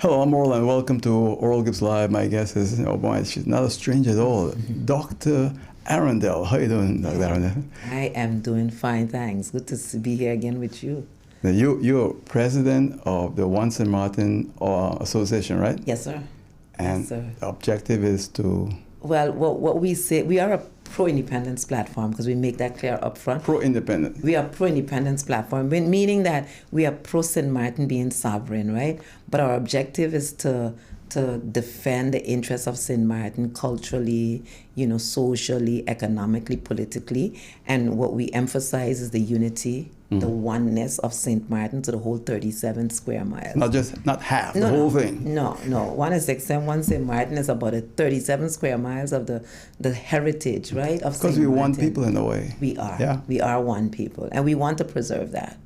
Hello, I'm Earl, and welcome to Earl Gibbs Live. My guest is, oh boy, she's not a stranger at all, Dr. Arrindell. How you doing, Dr. Arrindell? I am doing fine, thanks. Good to be here again with you. Now, you're president of the One St. Martin Association, right? Yes, sir. And yes, sir. the objective is to... Well, what we say, we are a pro-independence platform because we make that clear up front. Pro-independence. We are pro-independence platform, meaning that we are pro-St. Martin being sovereign, right? But our objective is to defend the interests of St. Martin culturally, socially, economically, politically. And what we emphasize is the unity, the oneness of St. Martin to the whole 37 square miles. Not half, the whole thing. No. One St. Martin is about 37 square miles of the heritage, right? Of Because we're one people in a way. We are. Yeah. We are one people. And we want to preserve that.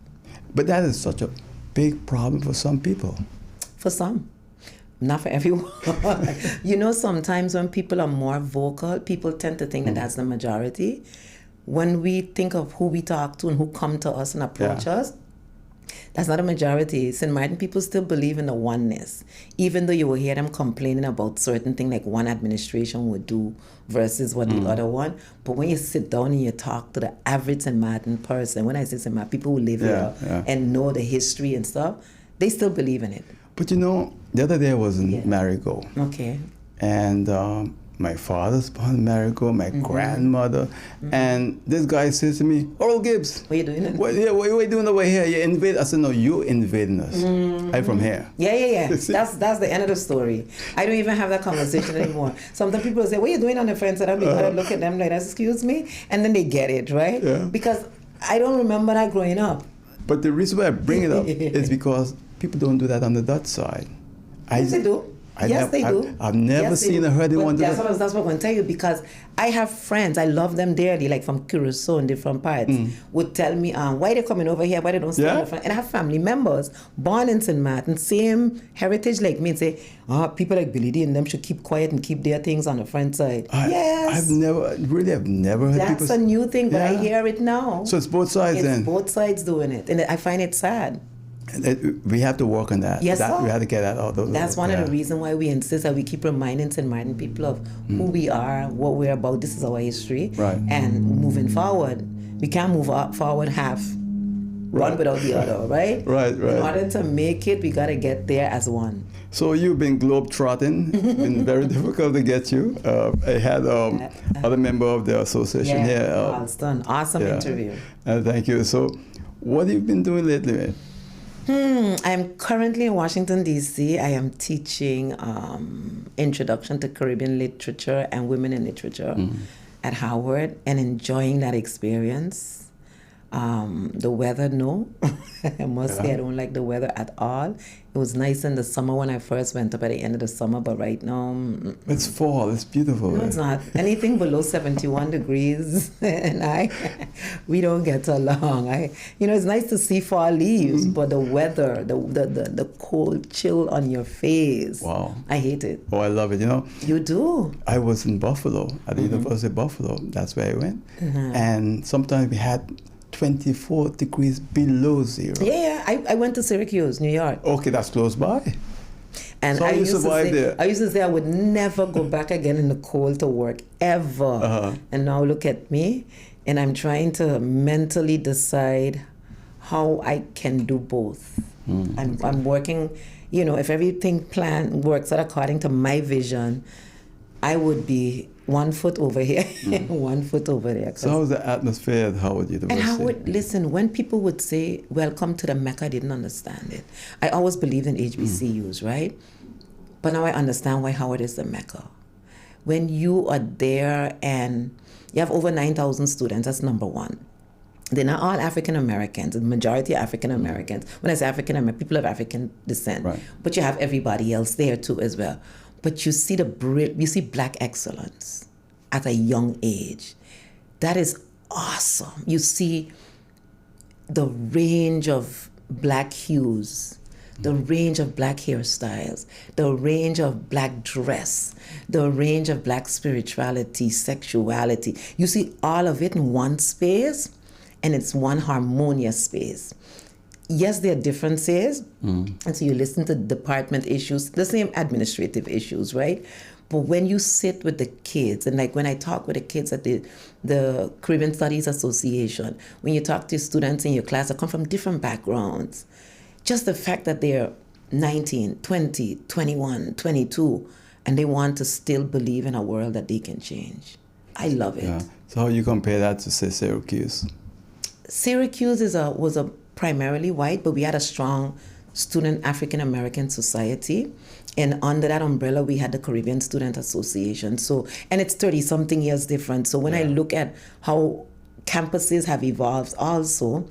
But that is such a big problem for some people. For some. Not for everyone. Sometimes when people are more vocal, people tend to think that that's the majority. When we think of who we talk to and who come to us and approach us, that's not a majority. St. Martin people still believe in the oneness, even though you will hear them complaining about certain things like one administration would do versus what the other one. But when you sit down and you talk to the average St. Martin person, when I say St. Martin, people who live here and know the history and stuff, they still believe in it. But the other day I was in Marigot. Okay. And my father's born in Marigot, my grandmother, and this guy says to me, Earl Gibbs. What are you doing? What are you doing over here? You invade. I said, no, you invading us. I'm from here. Yeah. That's the end of the story. I don't even have that conversation anymore. Sometimes people say, what are you doing on the fence? And I'm going to look at them like, excuse me? And then they get it, right? Yeah. Because I don't remember that growing up. But the reason why I bring it up is because people don't do that on the Dutch side. Yes, they do. They do. I've never seen or heard anyone do that. That's what I'm going to tell you, because I have friends, I love them dearly, like from Curacao and different parts, would tell me, why they coming over here, why they don't stay in the front. And I have family members born in St. Martin, same heritage like me, and say, people like Billy D and them should keep quiet and keep their things on the front side. I've never heard That's people... That's a new thing, but I hear it now. So it's both sides then? It's both sides doing it, and I find it sad. We have to work on that. Yes, sir. We have to get out. That's one of the reasons why we insist that we keep reminding St. Martin people of who we are, what we're about. This is our history. Right. And moving forward, we can't move forward half, one without the other, right? Right. In order to make it, we got to get there as one. So you've been globe-trotting. Been very difficult to get you. I had other member of the association here. Alston. Awesome interview. Thank you. So what have you been doing lately, man? I'm currently in Washington, D.C. I am teaching Introduction to Caribbean Literature and Women in Literature at Howard, and enjoying that experience. The weather, no. I must say I don't like the weather at all. It was nice in the summer when I first went up at the end of the summer, but right now... It's fall. It's beautiful. No, it's not. Anything below 71 degrees and we don't get along. It's nice to see fall leaves, but the weather, the cold chill on your face. Wow. I hate it. Oh, I love it. You do? I was in Buffalo, at the University of Buffalo. That's where I went. And sometimes we had 24 degrees below zero. Yeah. I went to Syracuse, New York. Okay, that's close by. And so I you survived there. I used to say I would never go back again in the cold to work, ever. And now look at me, and I'm trying to mentally decide how I can do both. I'm working, if everything works out according to my vision, I would be 1 foot over here, 1 foot over there. So how's the atmosphere at Howard University? And Howard, listen, when people would say, welcome to the Mecca, I didn't understand it. I always believed in HBCUs, right? But now I understand why Howard is the Mecca. When you are there and you have over 9,000 students, that's number one. They're not all African Americans, the majority are African Americans. When I say African American, people of African descent. Right. But you have everybody else there too as well. But you see Black excellence at a young age. That is awesome. You see the range of Black hues, the range of Black hairstyles, the range of Black dress, the range of Black spirituality, sexuality. You see all of it in one space, and it's one harmonious space. yes, there are differences. And so you listen to department issues, the same administrative issues, right? But when you sit with the kids, and like when I talk with the kids at the Caribbean Studies Association, when you talk to students in your class that come from different backgrounds, just the fact that they're 19, 20, 21, 22, and they want to still believe in a world that they can change. I love it. Yeah. So how you compare that to, say, Syracuse? Syracuse was a primarily white, but we had a strong student African American society. And under that umbrella, we had the Caribbean Student Association. So, and it's 30-something years different. So when I look at how campuses have evolved also,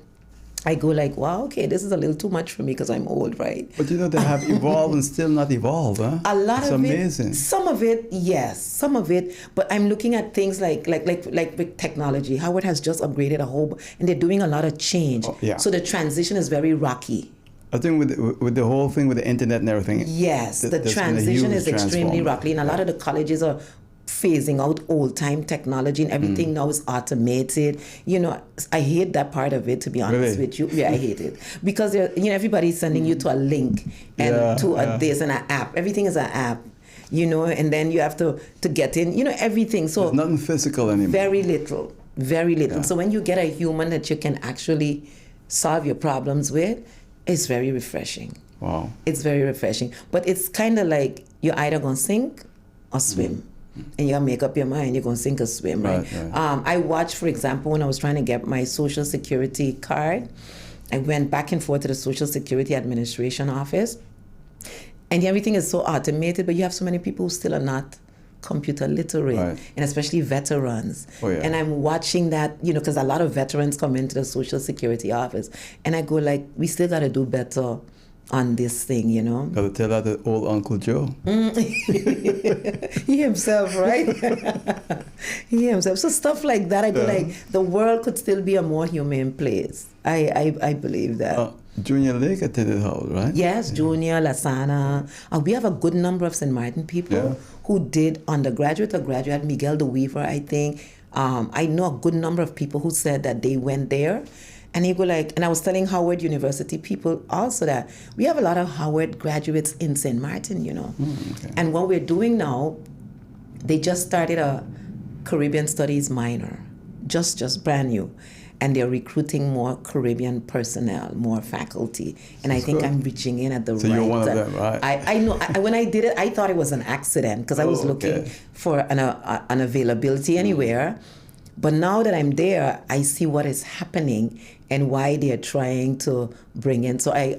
I go like, wow, okay, this is a little too much for me because I'm old, right? But you know, they have evolved and still not evolved, huh? A lot it's of amazing. Some of it, yes, some of it. But I'm looking at things like with technology. Howard has just upgraded a whole, and they're doing a lot of change. Oh, yeah. So the transition is very rocky. I think with the whole thing with the internet and everything. Yes, the transition is extremely rocky, and a lot of the colleges are phasing out old-time technology, and everything now is automated. You know, I hate that part of it, to be honest with you. Yeah, I hate it because everybody's sending you to a link and this and an app. Everything is an app. You know, and then you have to get in. You know, everything. So there's nothing physical anymore. Very little. Yeah. So when you get a human that you can actually solve your problems with, it's very refreshing. Wow. It's very refreshing. But it's kind of like you're either going to sink or swim. And you got to make up your mind. You're going to sink or swim, right? I watched, for example, when I was trying to get my Social Security card, I went back and forth to the Social Security Administration office. And everything is so automated, but you have so many people who still are not computer literate, and especially veterans. And I'm watching that, because a lot of veterans come into the Social Security office, and I go like, we still got to do better on this thing, Got to tell that to old Uncle Joe. He himself, right? He himself. So stuff like that, I go like, the world could still be a more humane place. I believe that. Junior Lake attended Howard, right? Yes, Junior, Lasana. We have a good number of St. Martin people who did undergraduate or graduate. Miguel de Weaver, I think. I know a good number of people who said that they went there. And you go like, and I was telling Howard University people also that we have a lot of Howard graduates in St. Martin, And what we're doing now, they just started a Caribbean Studies minor, just brand new. And they're recruiting more Caribbean personnel, more faculty. And I think I'm reaching in at the right time. So you're one of them, right? I know. When I did it, I thought it was an accident because I was looking for an availability anywhere. But now that I'm there, I see what is happening and why they're trying to bring in. So I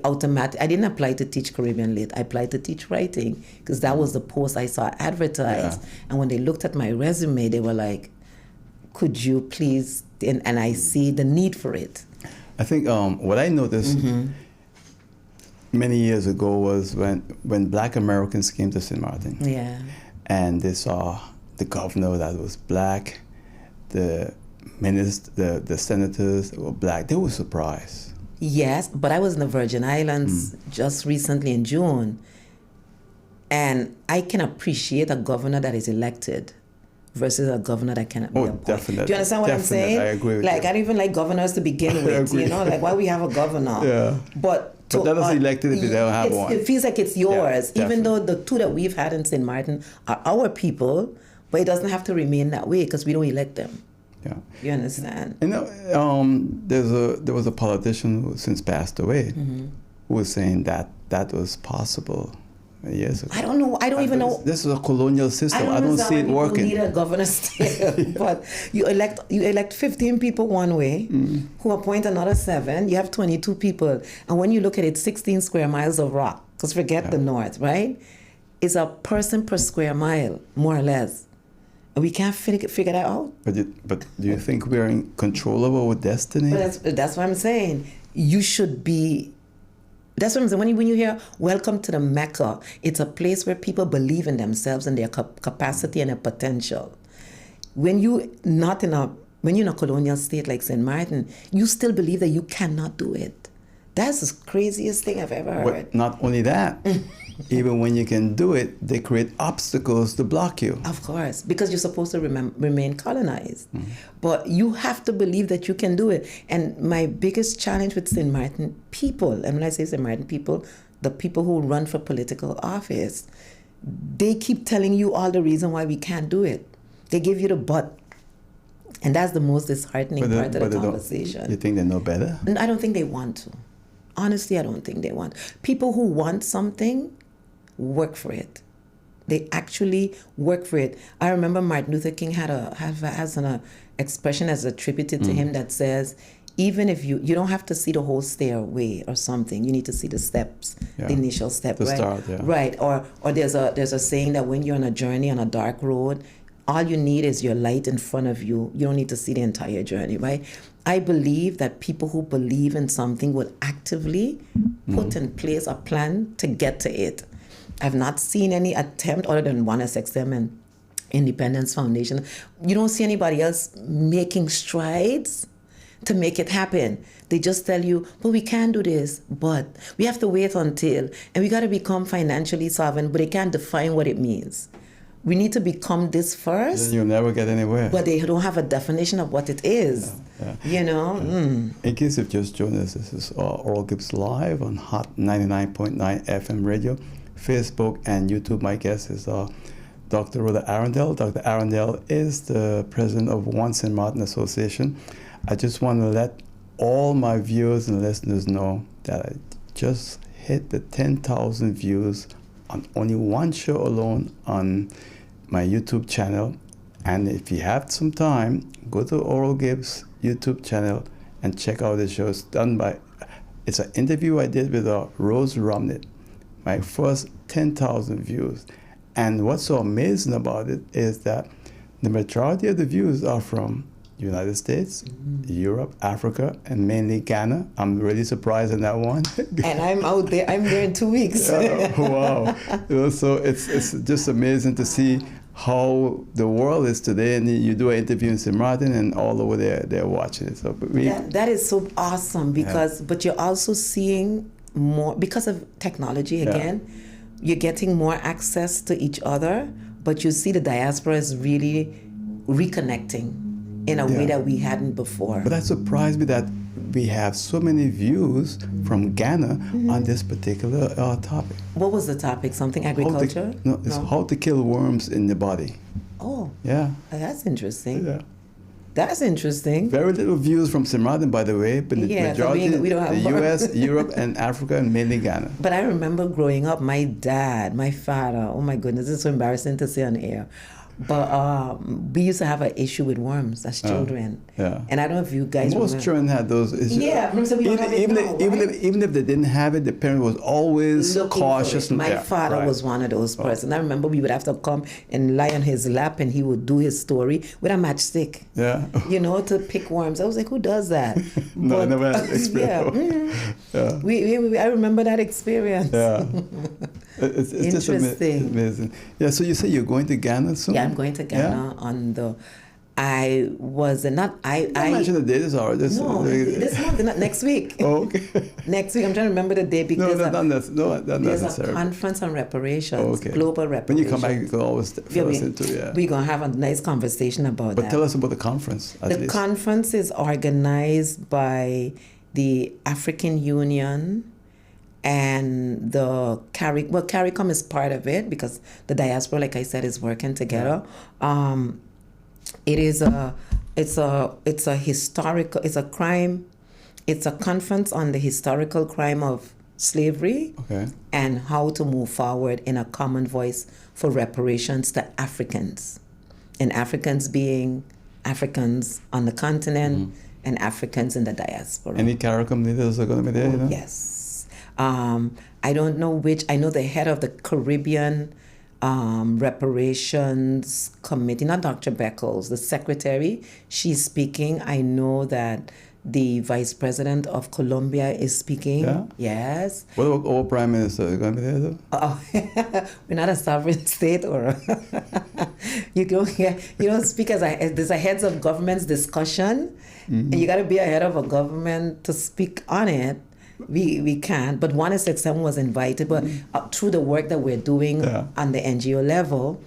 didn't apply to teach Caribbean Lit. I applied to teach writing because that was the post I saw advertised. And when they looked at my resume, they were like, could you please, and I see the need for it. I think what I noticed many years ago was when Black Americans came to St. Martin. Yeah. And they saw the governor that was Black, the minister, the senators that were Black. They were surprised. Yes, but I was in the Virgin Islands just recently in June. And I can appreciate a governor that is elected versus a governor that cannot be appointed. Definitely. Do you understand what I'm saying? I agree with you. I don't even like governors to begin with, like why we have a governor. Yeah. But let us elect it if you don't have one. It feels like it's yours, even though the two that we've had in St. Martin are our people, but it doesn't have to remain that way because we don't elect them. Yeah. You understand? There was a politician who since passed away who was saying that was possible. Years ago. I don't know. I don't even know. This is a colonial system. I don't see it working. You need a governor still, but you elect 15 people one way, who appoint another 7. You have 22 people, and when you look at it, 16 square miles of rock. Because forget the north, right? It's a person per square mile, more or less. And we can't figure that out. But do you think we're in control of our destiny? But that's what I'm saying. You should be. That's what I'm saying. When you hear "Welcome to the Mecca," it's a place where people believe in themselves and their capacity and their potential. When you're in a colonial state like St. Martin, you still believe that you cannot do it. That's the craziest thing I've ever heard. But not only that, even when you can do it, they create obstacles to block you. Of course, because you're supposed to remain colonized. But you have to believe that you can do it. And my biggest challenge with St. Martin people, and when I say St. Martin people, the people who run for political office, they keep telling you all the reason why we can't do it. They give you the but. And that's the most disheartening part of the conversation. You think they know better? I don't think they want to. Honestly, I don't think they want. People who want something work for it. They actually work for it. I remember Martin Luther King has an expression as attributed to him that says, even if you don't have to see the whole stairway or something, you need to see the steps, the initial step, the right? Start, yeah. Right. Or there's a saying that when you're on a journey on a dark road, all you need is your light in front of you. You don't need to see the entire journey, right? I believe that people who believe in something will actively put in place a plan to get to it. I've not seen any attempt other than one SXM and Independence Foundation. You don't see anybody else making strides to make it happen. They just tell you, well, we can do this, but we have to wait until, and we got to become financially solvent, but they can't define what it means. We need to become this first. Then you'll never get anywhere. But they don't have a definition of what it is. You know? In case you've just joined us, this is Oral Gibbs Live on Hot 99.9 FM radio, Facebook, and YouTube. My guest is Dr. Rhoda Arrindell. Dr. Arrindell is the president of One St. Martin Association. I just want to let all my viewers and listeners know that I just hit the 10,000 views on only one show alone on my YouTube channel. And if you have some time, go to Oral Gibbs YouTube channel and check out the show. It's an interview I did with Rose Romney, my first 10,000 views. And what's so amazing about it is that the majority of the views are from United States, Europe, Africa, and mainly Ghana. I'm really surprised in that one. And I'm out there. I'm there in 2 weeks. Wow. So it's just amazing to see how the world is today. And you do an interview in St. Martin, and all over there they're watching it. So that is so awesome because, but you're also seeing more because of technology again. You're getting more access to each other, but you see the diaspora is really reconnecting in a way that we hadn't before. But that surprised me that we have so many views from Ghana on this particular topic. What was the topic? Something agriculture? It's how to kill worms in the body. Oh. Yeah. That's interesting. Yeah. That's interesting. Very little views from St. Martin, by the way, but the majority, we don't have the U.S., Europe, and Africa, and mainly Ghana. But I remember growing up, my dad, my father, oh my goodness, it's so embarrassing to say on air. But we used to have an issue with worms as children. And I don't know if you guys Most remember. children had those issues. Yeah, so we don't have it now, even if they didn't have it, the parent was always cautious. My father was one of those persons. I remember we would have to come and lie on his lap and he would do his story with a matchstick. Yeah. You know, to pick worms. I was like, who does that? No, I never had experience. I remember that experience. Yeah. It's interesting. Just amazing. Yeah, so you say you're going to Ghana soon? Yeah, I'm going to Ghana on the... I was not... I mentioned the date is already... This month, not next week. Oh, okay. Next week, I'm trying to remember the day because not there's necessary. a conference on reparations, global reparations. When you come back, you can always fill us into it. We're going to have a nice conversation about that. But tell us about the conference, at least. The conference is organized by the African Union and the CARICOM is part of it because the diaspora, like I said, is working together. It's a conference on the historical crime of slavery and how to move forward in a common voice for reparations to Africans, and Africans being Africans on the continent and Africans in the diaspora. Any CARICOM leaders are going to be there? Yes. I don't know which. I know the head of the Caribbean reparations committee, not Dr. Beckles, the secretary, she's speaking. I know that the vice president of Colombia is speaking. Yeah? Yes. What about our prime minister? Is going to be there though? We're not a sovereign state, or you don't speak as there's a heads of governments discussion, and you got to be a head of a government to speak on it. we can't. But one is that someone was invited, but through the work that we're doing on the NGO level,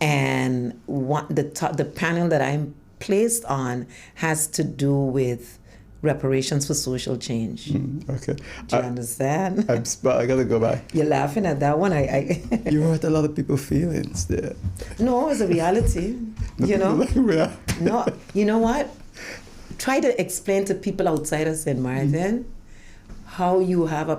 and the panel that I'm placed on has to do with reparations for social change. Okay. Do you understand? I gotta go back. You're laughing at that one. You hurt a lot of people's feelings there. No, it's a reality. You know? No, you know what? Try to explain to people outside of St. Martin how you have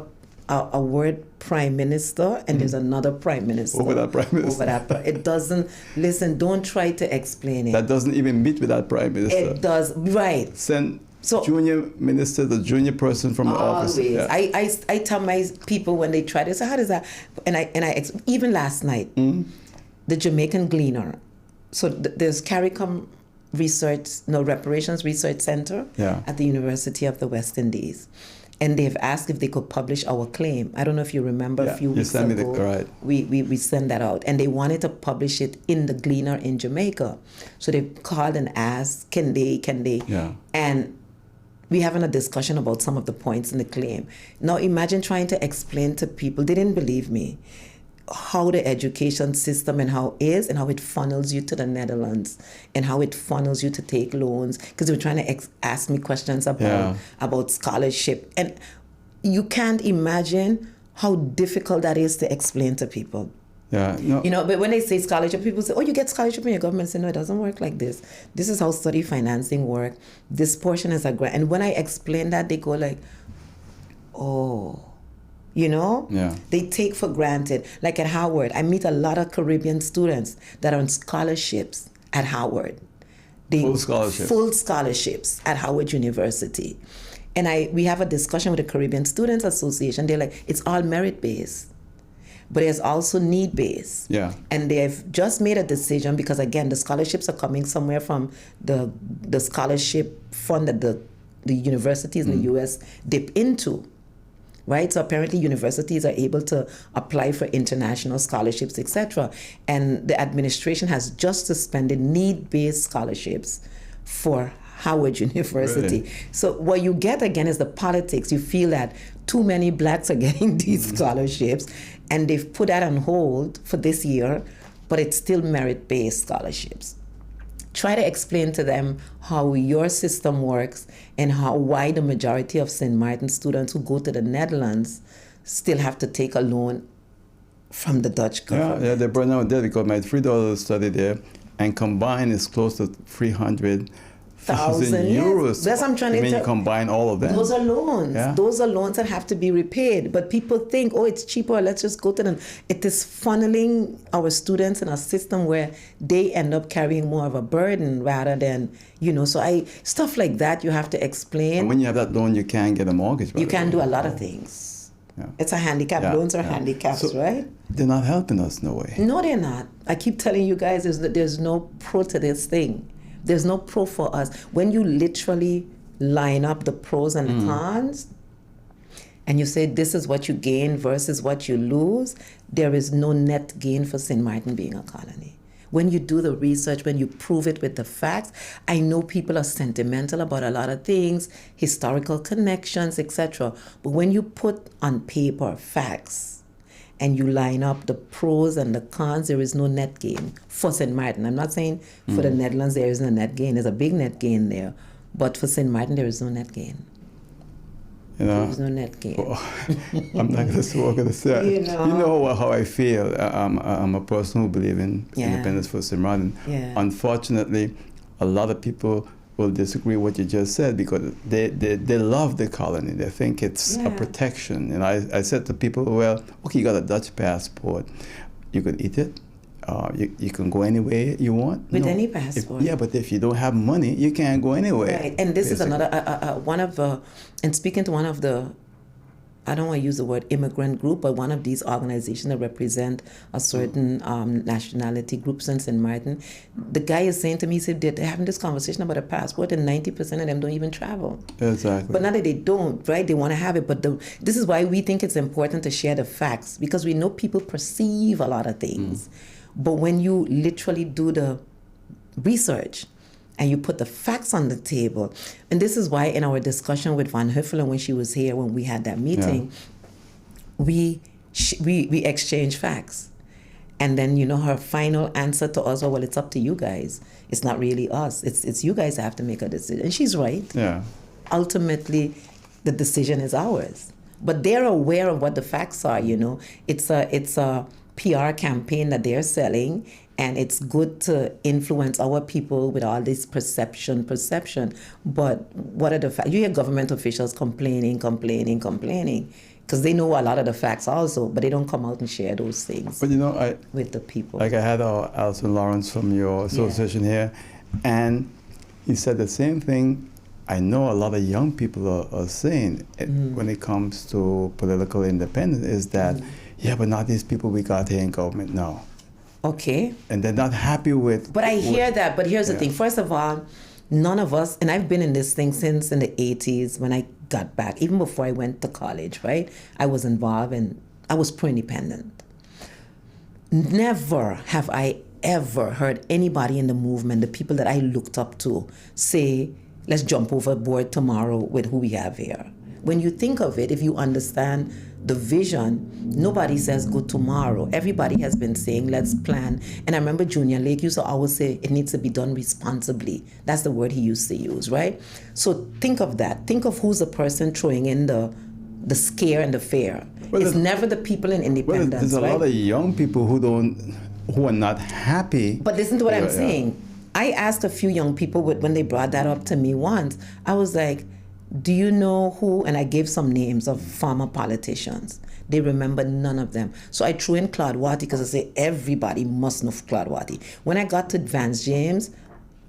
a word prime minister and there's another prime minister. Over that prime minister. It doesn't, listen, don't try to explain it. That doesn't even meet with that prime minister. It does, right. Send junior minister, the junior person from the office. Yeah. I tell my people when they try to say, how does that, and I even last night, the Jamaican Gleaner, so there's CARICOM Reparations Research Center at the University of the West Indies. And they've asked if they could publish our claim. I don't know if you remember a few weeks ago. We sent that out. And they wanted to publish it in the Gleaner in Jamaica. So they called and asked, can they? Yeah. And we're having a discussion about some of the points in the claim. Now imagine trying to explain to people, they didn't believe me, how the education system and how it funnels you to the Netherlands and how it funnels you to take loans, because they were trying to ask me questions about scholarship, and you can't imagine how difficult that is to explain to people. You know, but when they say scholarship, people say, oh, you get scholarship in your government. I say, no, it doesn't work like this. This is how study financing works. This portion is a grant. And when I explain that, they go like, oh. You know, they take for granted. Like at Howard, I meet a lot of Caribbean students that are on scholarships at Howard. Full scholarships. Full scholarships at Howard University. And we have a discussion with the Caribbean Students Association. They're like, it's all merit-based. But there's also need-based. Yeah. And they've just made a decision because, again, the scholarships are coming somewhere from the scholarship fund that the universities in the U.S. dip into. Right, so apparently universities are able to apply for international scholarships, etc. And the administration has just suspended need-based scholarships for Howard University. Really? So what you get again is the politics. You feel that too many blacks are getting these scholarships, and they've put that on hold for this year, but it's still merit-based scholarships. Try to explain to them how your system works and why the majority of St. Martin students who go to the Netherlands still have to take a loan from the Dutch government. Yeah, they brought out there because my $3 study there, and combined is close to 300,000 euros. That's what I'm trying to tell you. You combine all of them. Those are loans. Yeah. Those are loans that have to be repaid. But people think, oh, it's cheaper, let's just go to them. It is funneling our students in a system where they end up carrying more of a burden rather than, so stuff like that you have to explain. And when you have that loan, you can't get a mortgage. You can do a lot of things. Yeah. It's a handicap. Loans are handicaps, right? They're not helping us, no way. No, they're not. I keep telling you guys there's no pro to this thing. There's no pro for us. When you literally line up the pros and the cons, and you say this is what you gain versus what you lose, there is no net gain for St. Martin being a colony. When you do the research, when you prove it with the facts, I know people are sentimental about a lot of things, historical connections, etc. But when you put on paper facts, and you line up the pros and the cons, there is no net gain for St. Martin. I'm not saying for the Netherlands there isn't a net gain. There's a big net gain there. But for St. Martin, there is no net gain. There is no net gain. Well, I'm not going to say. You know how I feel. I'm a person who believes in independence for St. Martin. Yeah. Unfortunately, a lot of people will disagree with what you just said because they love the colony. They think it's a protection. And I said to people, well, okay, you got a Dutch passport. You could eat it. You can go anywhere you want. With any passport. But if you don't have money, you can't go anywhere. Right. And this is another, and speaking to one of the, I don't want to use the word immigrant group, but one of these organizations that represent a certain nationality groups in St. Martin, the guy is saying to me, he said, they're having this conversation about a passport and 90% of them don't even travel. Exactly. But not that they don't, right? They want to have it. But this is why we think it's important to share the facts, because we know people perceive a lot of things. But when you literally do the research and you put the facts on the table. And this is why in our discussion with Van Huffelen when she was here, when we had that meeting, we exchanged facts. And then, her final answer to us, well, it's up to you guys. It's not really us. It's you guys that have to make a decision. And she's right. Yeah. Ultimately, the decision is ours. But they're aware of what the facts are, It's a PR campaign that they're selling, and it's good to influence our people with all this perception. But what are the facts? You hear government officials complaining, because they know a lot of the facts also, but they don't come out and share those things with the people. Like I had Alison Lawrence from your association here, and he said the same thing. I know a lot of young people are saying when it comes to political independence is that, but not these people we got here in government now. Okay. And they're not happy with... But I hear that. But here's the thing. First of all, none of us, and I've been in this thing since in the 80s when I got back, even before I went to college, right? I was involved and I was pro-independent. Never have I ever heard anybody in the movement, the people that I looked up to, say, let's jump overboard tomorrow with who we have here. When you think of it, if you understand the vision, nobody says go tomorrow. Everybody has been saying let's plan. And I remember Junior Lake used to always say it needs to be done responsibly. That's the word he used to use, right? So think of that. Think of who's the person throwing in the scare and the fear. It's never the people in independence. There's a lot of young people who are not happy. But listen to what I'm saying. I asked a few young people when they brought that up to me once. I was like, do you know who? And I gave some names of former politicians. They remember none of them. So I threw in Claude Watty because I say everybody must know Claude Watty. When I got to Vance James,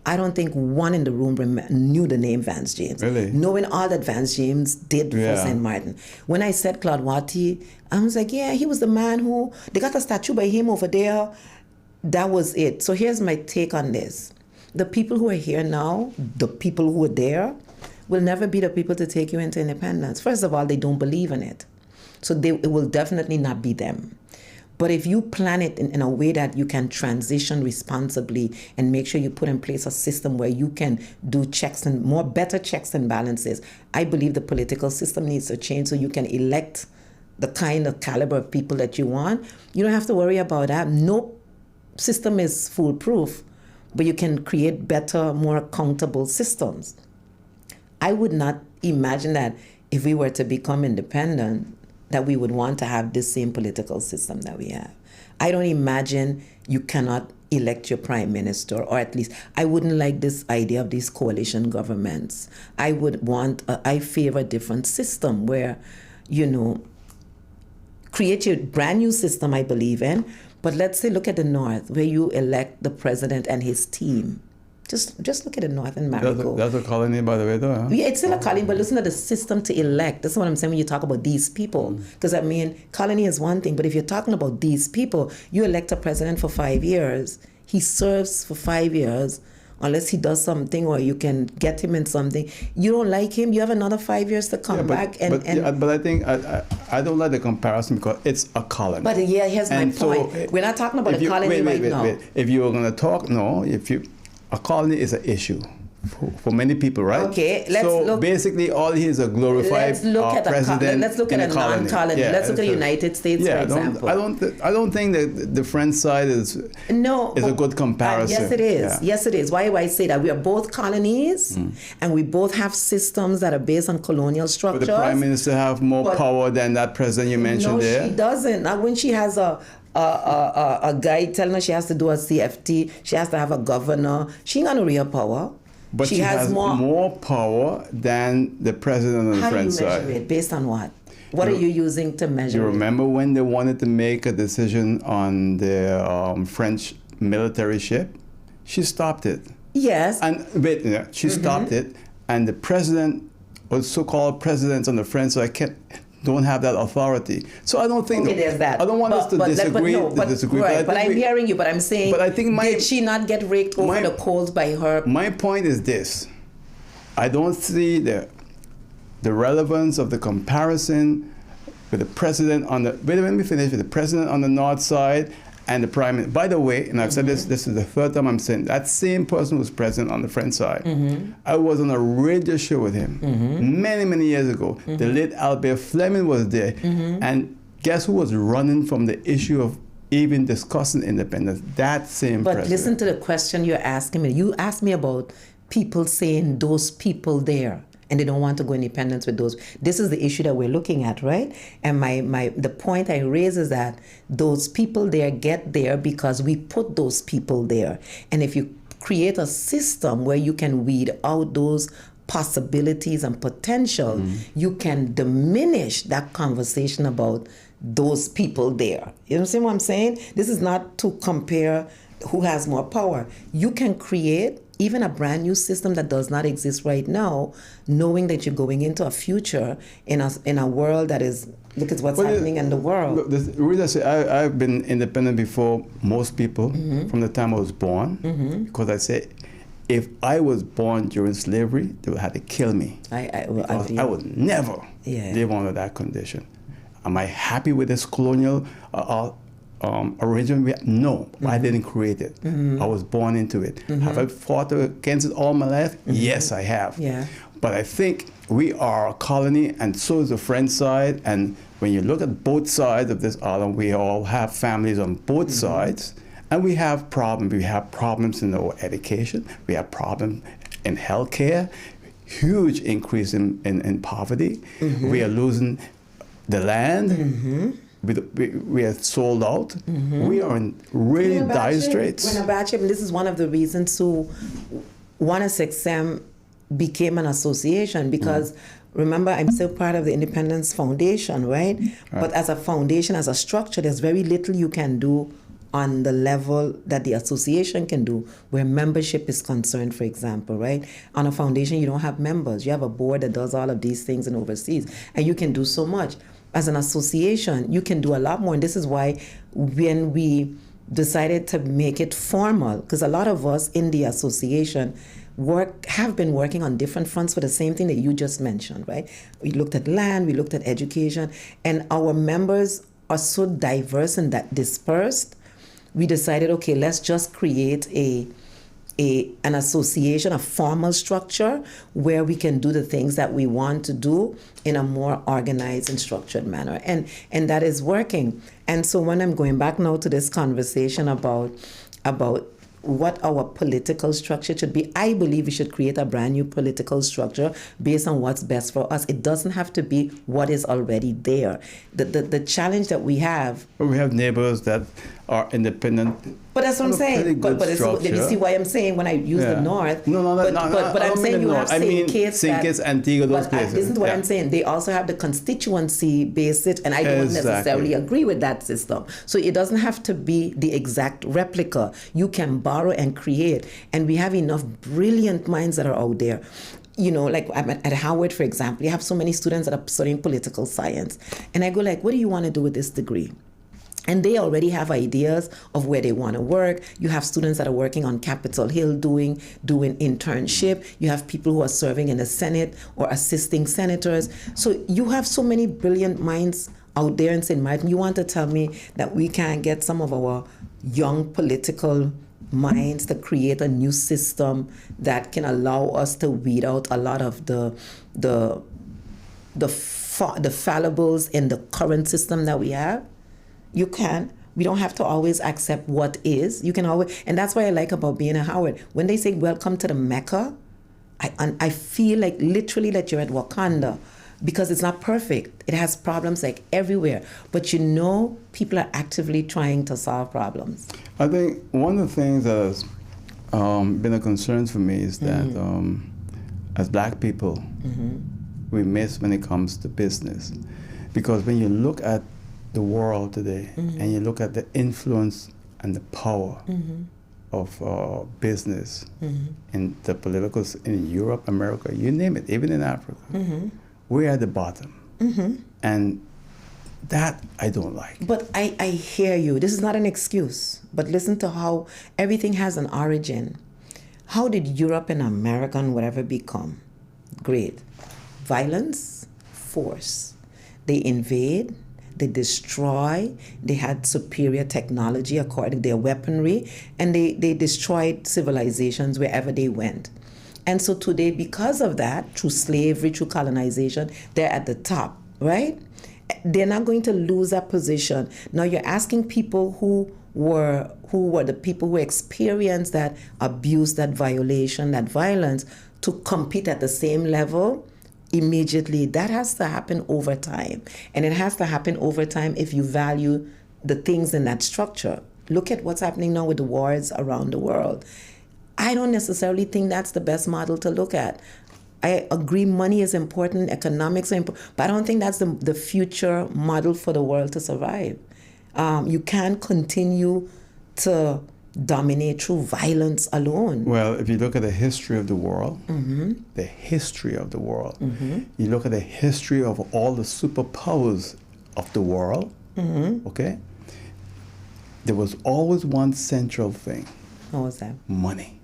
I don't think one in the room knew the name Vance James. Really? Knowing all that Vance James did for St. Martin. When I said Claude Watty, I was like, he was the man who, they got a statue by him over there. That was it. So here's my take on this. The people who are here now, the people who are there, will never be the people to take you into independence. First of all, they don't believe in it. So it will definitely not be them. But if you plan it in a way that you can transition responsibly and make sure you put in place a system where you can do better checks and balances, I believe the political system needs to change so you can elect the kind of caliber of people that you want. You don't have to worry about that. No system is foolproof, but you can create better, more accountable systems. I would not imagine that if we were to become independent, that we would want to have this same political system that we have. I don't imagine you cannot elect your prime minister, or at least I wouldn't like this idea of these coalition governments. I favor a different system where, create your brand new system I believe in, but let's say look at the North where you elect the president and his team. Just look at the North and Marigold. That's a colony, by the way, though, huh? Yeah, it's still a colony, but listen to the system to elect. That's what I'm saying when you talk about these people. Because, colony is one thing, but if you're talking about these people, you elect a president for 5 years. He serves for 5 years, unless he does something or you can get him in something. You don't like him, you have another 5 years to come back. But I think, I don't like the comparison because it's a colony. But here's my point. We're not talking about a colony right now. If you were going to talk, a colony is an issue for many people, right? Okay, let's look. Basically, all he is a glorified president. Let's look at a non-colony. Let's look at the United States, for example. I don't think that the French side is a good comparison. Yes, it is. Yeah. Yes, it is. Why do I say that? We are both colonies, and we both have systems that are based on colonial structures. But the prime minister have more power than that president you mentioned there. No, she doesn't. Not when she has a guy telling her she has to do a CFT, she has to have a governor. She ain't got no real power. But she has more power than the president on the French side. How do you measure it? Based on what? What are you using to measure it? You remember when they wanted to make a decision on the French military ship? She stopped it. Yes. And she stopped it, and the president, or so-called presidents on the French side, don't have that authority. So I don't think... Okay, there's that. I don't want us to disagree. Right, but I'm hearing you, but I'm saying... But I think did she not get raked over the coals by her... My point is this. I don't see the relevance of the comparison with the president on the... Wait, let me finish. With the president on the north side and the prime minister. By the way, and I've said this is the third time I'm saying, that same person who's president on the French side. I was on a radio show with him many, many years ago. The late Albert Fleming was there. And guess who was running from the issue of even discussing independence? That same president. But listen to the question you're asking me. You asked me about people saying those people there, and they don't want to go independence with those. This is the issue that we're looking at, right? And the point I raise is that those people there get there because we put those people there. And if you create a system where you can weed out those possibilities and potential, you can diminish that conversation about those people there. You understand what I'm saying? This is not to compare who has more power. You can create even a brand new system that does not exist right now, knowing that you're going into a future in a world that is, look at what's happening in the world. Look, the reason I say I've been independent before most people from the time I was born, because I say, if I was born during slavery, they would have to kill me. I would never live under that condition. Am I happy with this colonial arrangement? No, I didn't create it. I was born into it. Have I fought against it all my life? Yes, I have. Yeah. But I think we are a colony, and so is the French side. And when you look at both sides of this island, we all have families on both sides, and we have problems. We have problems in our education. We have problems in healthcare. Huge increase in poverty. We are losing the land. We are sold out. We are in really dire straits. This is one of the reasons who 1SXM became an association, because remember, I'm still part of the Independence Foundation, right? But as a foundation, as a structure, there's very little you can do on the level that the association can do, where membership is concerned, for example, right? On a foundation, you don't have members. You have a board that does all of these things and oversees, and you can do so much. As an association, you can do a lot more. And this is why when we decided to make it formal, because a lot of us in the association have been working on different fronts for the same thing that you just mentioned, right? We looked at land, we looked at education, and our members are so diverse and that dispersed. We decided, okay, let's just create an association, a formal structure where we can do the things that we want to do in a more organized and structured manner. And that is working. And so when I'm going back now to this conversation about what our political structure should be, I believe we should create a brand new political structure based on what's best for us. It doesn't have to be what is already there. The challenge that we have... We have neighbors that are independent. But that's what I'm saying. But you see why I'm saying when I use the North? No. But I'm saying you have St. Kitts, Antigua, those places. Listen to what I'm saying. They also have the constituency-based system, and I don't necessarily agree with that system. So it doesn't have to be the exact replica. You can borrow and create, and we have enough brilliant minds that are out there. You know, like at Howard, for example, you have so many students that are studying political science, and I go like, what do you want to do with this degree? And they already have ideas of where they want to work. You have students that are working on Capitol Hill doing internship. You have people who are serving in the Senate or assisting senators. So you have so many brilliant minds out there in St. Martin. You want to tell me that we can't get some of our young political minds to create a new system that can allow us to weed out a lot of the fallibles in the current system that we have? You can. We don't have to always accept what is. You can always, and that's what I like about being at Howard. When they say welcome to the Mecca, I feel like literally that you're at Wakanda, because it's not perfect. It has problems like everywhere. But you know, people are actively trying to solve problems. I think one of the things that has been a concern for me is that as Black people, we miss when it comes to business. Because when you look at the world today, and you look at the influence and the power of business in the political, in Europe, America, you name it, even in Africa, we're at the bottom. And that I don't like. But I hear you. This is not an excuse. But listen to how everything has an origin. How did Europe and America and whatever become great? Violence, force. They invade. they destroy, they had superior technology according to their weaponry, and they destroyed civilizations wherever they went. And so today, because of that, through slavery, through colonization, they're at the top, right? They're not going to lose that position. Now you're asking people who were the people who experienced that abuse, that violation, that violence, to compete at the same level immediately. That has to happen over time. And it has to happen over time if you value the things in that structure. Look at what's happening now with the wars around the world. I don't necessarily think that's the best model to look at. I agree money is important, economics are important, but I don't think that's the future model for the world to survive. You can't continue to dominate through violence alone. Well, if you look at the history of the world, Mm-hmm. the history of the world, Mm-hmm. you look at the history of all the superpowers of the world, Mm-hmm. okay? There was always one central thing: What was that? money.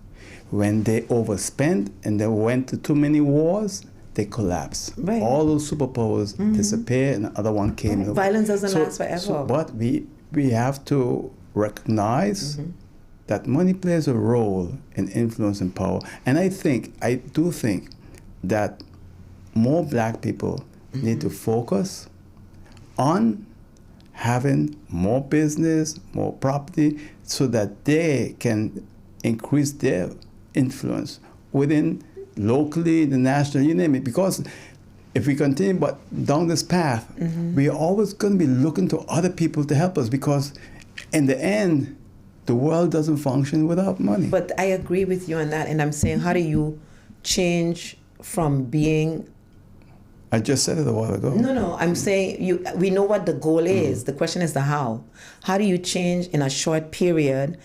When they overspent and they went to too many wars, they collapsed. Right. All those superpowers disappeared, and the other one came. Right. Violence doesn't last forever. But we have to recognize that money plays a role in influence and power. And I do think that more black people need to focus on having more business, more property, so that they can increase their influence within locally, the national, you name it. Because if we continue down this path, we are always going to be looking to other people to help us, because in the end, the world doesn't function without money. But I agree with you on that, and I'm saying, how do you change from being... I just said it a while ago. No, I'm saying we know what the goal is. The question is the how. How do you change in a short period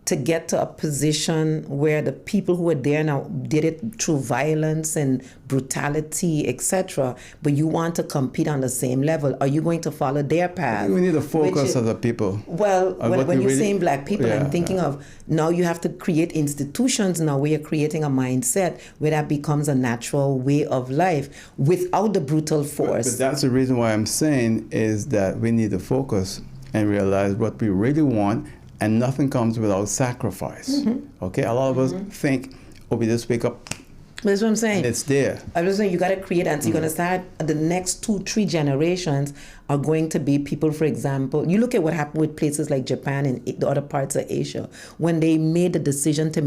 to get to a position where the people who are there now did it through violence and brutality, etc., but you want to compete on the same level? Are you going to follow their path? We need to focus on the people. Well, when you're saying black people, Yeah, I'm thinking of now you have to create institutions now where you're creating a mindset where that becomes a natural way of life without the brutal force. But that's the reason why I'm saying is that we need to focus and realize what we really want, and nothing comes without sacrifice. Okay, a lot of us think, oh, we just wake up That's what I'm saying. and it's there. I'm just saying you got to create, and so you're going to start, the next 2-3 generations are going to be people, for example, you look at what happened with places like Japan and the other parts of Asia, when they made the decision to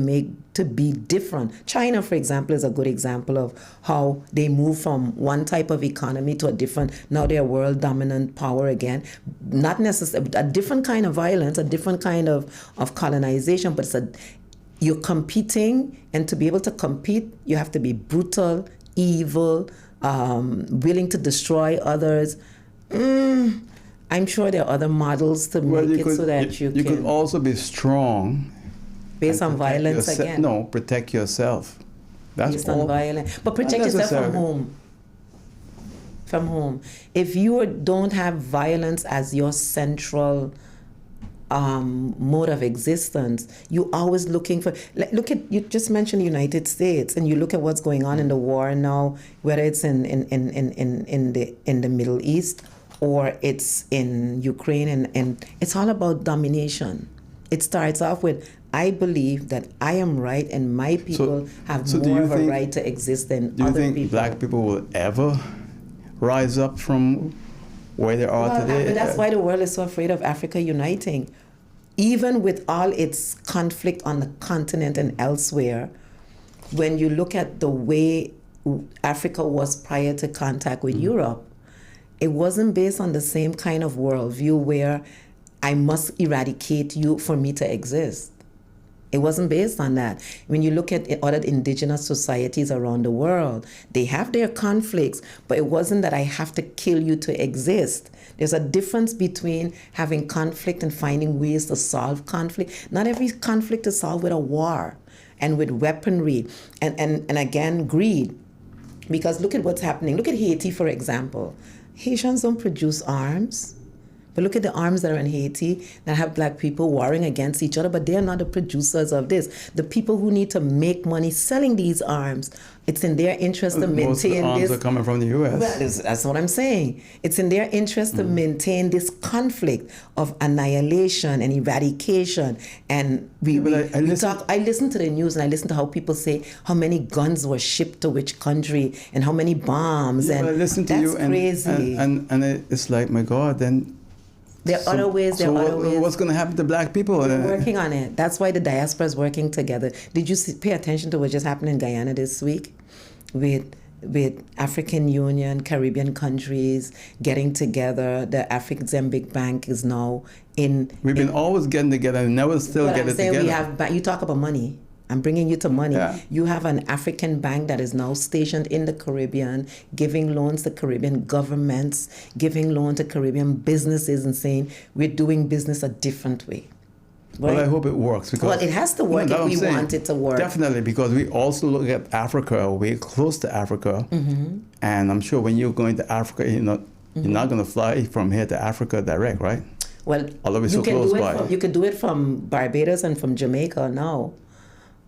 be different. China, for example, is a good example of how they moved from one type of economy to a different, now they're world dominant power again. Not necessarily, a different kind of violence, a different kind of colonization, but you're competing, and to be able to compete, you have to be brutal, evil, willing to destroy others. I'm sure there are other models to make it so that you can... You could also be strong. Based on violence again. No, protect yourself. That's based all. on violence. But protect yourself from whom? From whom? If you don't have violence as your central mode of existence, you're always looking for... Look at, you just mentioned the United States, and you look at what's going on in the war now, whether it's in the Middle East or it's in Ukraine, and it's all about domination. It starts off with, I believe that I am right and my people have more of a right to exist than other people. Do you think black people will ever rise up from where they are today? But that's why the world is so afraid of Africa uniting. Even with all its conflict on the continent and elsewhere, when you look at the way Africa was prior to contact with Europe, it wasn't based on the same kind of worldview where I must eradicate you for me to exist. It wasn't based on that. When you look at other indigenous societies around the world, they have their conflicts, but it wasn't that I have to kill you to exist. There's a difference between having conflict and finding ways to solve conflict. Not every conflict is solved with a war and with weaponry and again, greed. Because look at what's happening. Look at Haiti, for example. Haitians don't produce arms. But look at the arms that are in Haiti that have black people warring against each other, but they're not the producers of this. The people who need to make money selling these arms, it's in their interest to maintain most of the arms this. are coming from the U.S. Well, that's what I'm saying. It's in their interest to maintain this conflict of annihilation and eradication. And I listen to the news and I listen to how people say how many guns were shipped to which country and how many bombs. Yeah, and but I listen to that's you crazy. And it's like, my God, then... There are other ways. What's going to happen to black people? We're working on it. That's why the diaspora is working together. Did you pay attention to what just happened in Guyana this week with African Union, Caribbean countries getting together? The Afrik-Zambik Bank is now in... We've been always getting together and never still get it together. You talk about money. I'm bringing you to money. Yeah. You have an African bank that is now stationed in the Caribbean, giving loans to Caribbean governments, giving loans to Caribbean businesses and saying, we're doing business a different way. Right? Well, I hope it works. Because, it has to work if we want it to work. Definitely, because we also look at Africa, we're close to Africa. Mm-hmm. And I'm sure when you're going to Africa, you're not going to fly from here to Africa direct, right? Well, although we're so close by. You could do it from Barbados and from Jamaica now.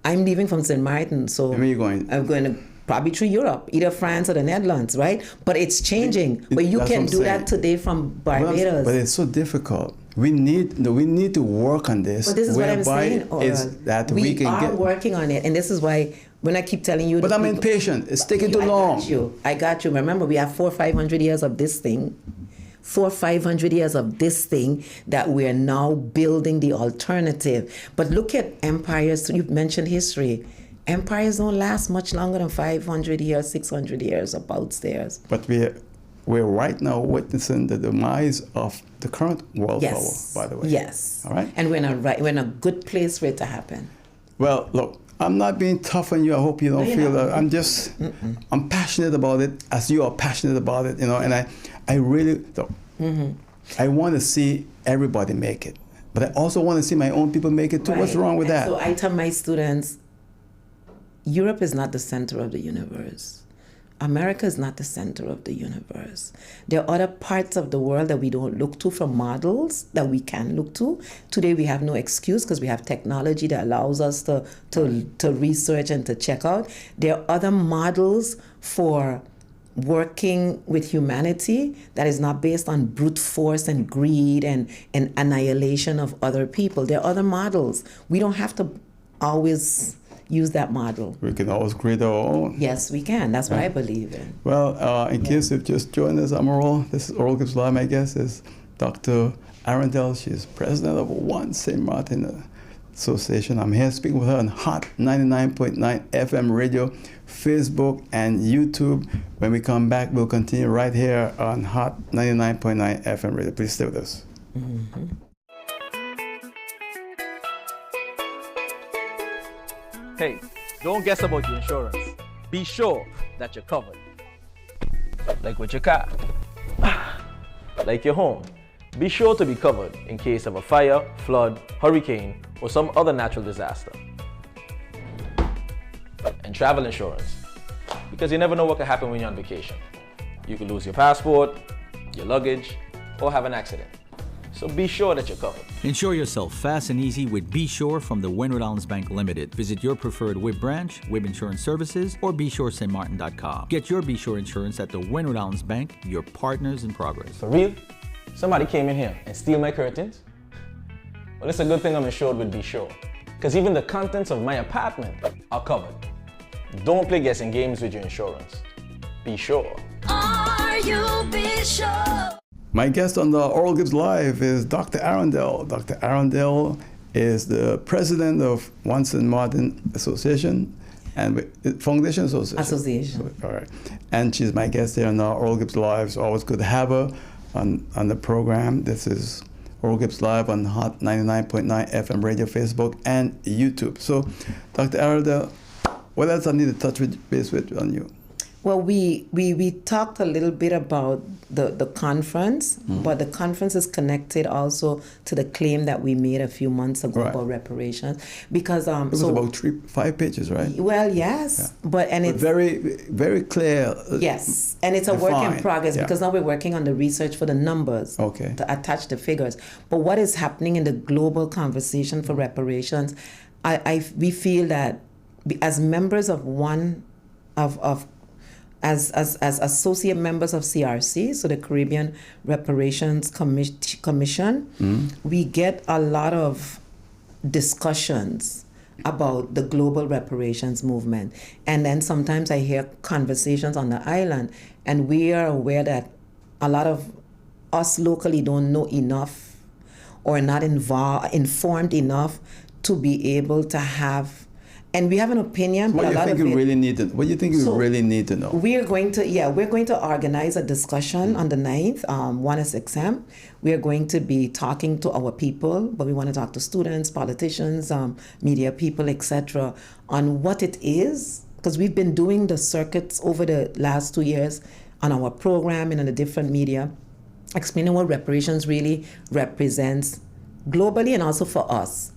I'm leaving from St. Martin, so where are you going? I'm going to probably through Europe, either France or the Netherlands, right? But it's changing. But you can do that today from Barbados. But it's so difficult. We need to work on this. But this is what I'm saying. We are working on it, and this is why when I keep telling you. But I'm impatient. It's taking too long. I got you. Remember, we have 400 or 500 years of this thing. 400 or 500 years of this thing that we're now building the alternative. But look at empires. You've mentioned history. Empires don't last much longer than 500 years, 600 years, about stairs. But we're right now witnessing the demise of the current world power, by the way. Yes. All right? And we're in a good place for it to happen. Well, look, I'm not being tough on you. I hope you don't feel that. I'm just, I'm passionate about it as you are passionate about it, and I really, I want to see everybody make it. But I also want to see my own people make it too. Right. What's wrong with that? So I tell my students, Europe is not the center of the universe. America is not the center of the universe. There are other parts of the world that we don't look to for models that we can look to. Today we have no excuse because we have technology that allows us to research and to check out. There are other models for working with humanity that is not based on brute force and greed and annihilation of other people. There are other models. We don't have to always use that model. We can always create our own. Yes, we can. That's what I believe in. Well, in case you've just joined us, I'm Earl. This is Oral Gibbs Live. My guest is Dr. Arrindell. She's president of One St. Martin Association. I'm here speaking with her on Hot 99.9 FM radio, Facebook, and YouTube. When we come back, we'll continue right here on Hot 99.9 FM radio. Please stay with us. Mm-hmm. Hey, don't guess about your insurance. Be sure that you're covered. Like with your car. Like your home. Be sure to be covered in case of a fire, flood, hurricane, or some other natural disaster. And travel insurance. Because you never know what could happen when you're on vacation. You could lose your passport, your luggage, or have an accident. So be sure that you're covered. Insure yourself fast and easy with Be Sure from the Windward Islands Bank Limited. Visit your preferred WIB branch, WIB Insurance Services, or BeSureStMartin.com. Get your Be Sure insurance at the Windward Islands Bank, your partners in progress. For real? Somebody came in here and steal my curtains? Well, it's a good thing I'm insured with Be Sure, because even the contents of my apartment are covered. Don't play guessing games with your insurance. Be sure. Are you Be Sure? My guest on the Oral Gibbs Live is Dr. Arrindell. Dr. Arrindell is the president of One St. Martin Association and Foundation Association. All right. And she's my guest here on the Oral Gibbs Live. It's always good to have her on the program. This is Oral Gibbs Live on Hot 99.9 FM radio, Facebook, and YouTube. So, Dr. Arrindell, what else I need to touch base with on you? Well, we talked a little bit about the conference, but the conference is connected also to the claim that we made a few months ago about reparations, because It was about 5 pages, right? Well, yes, but it's very, very clear. Yes, and it's a work in progress because now we're working on the research for the numbers to attach the figures. But what is happening in the global conversation for reparations, we feel that as members of as associate members of CRC, so the Caribbean Reparations Commission, we get a lot of discussions about the global reparations movement. And then sometimes I hear conversations on the island, and we are aware that a lot of us locally don't know enough or not informed enough to be able to have. And we have an opinion. What do you think you really need to? What do you think you really need to know? We're going to organize a discussion on the 9th, 1SXM. We are going to be talking to our people, but we want to talk to students, politicians, media people, etc., on what it is, because we've been doing the circuits over the last 2 years on our program and on the different media, explaining what reparations really represents globally and also for us,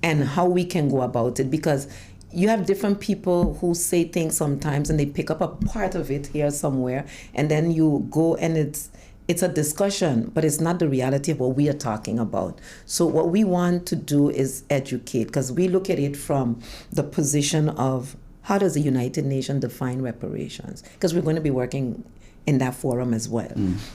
and how we can go about it, because you have different people who say things sometimes and they pick up a part of it here somewhere, and then you go and it's a discussion, but it's not the reality of what we are talking about. So what we want to do is educate, because we look at it from the position of how does the United Nations define reparations, because we're going to be working in that forum as well.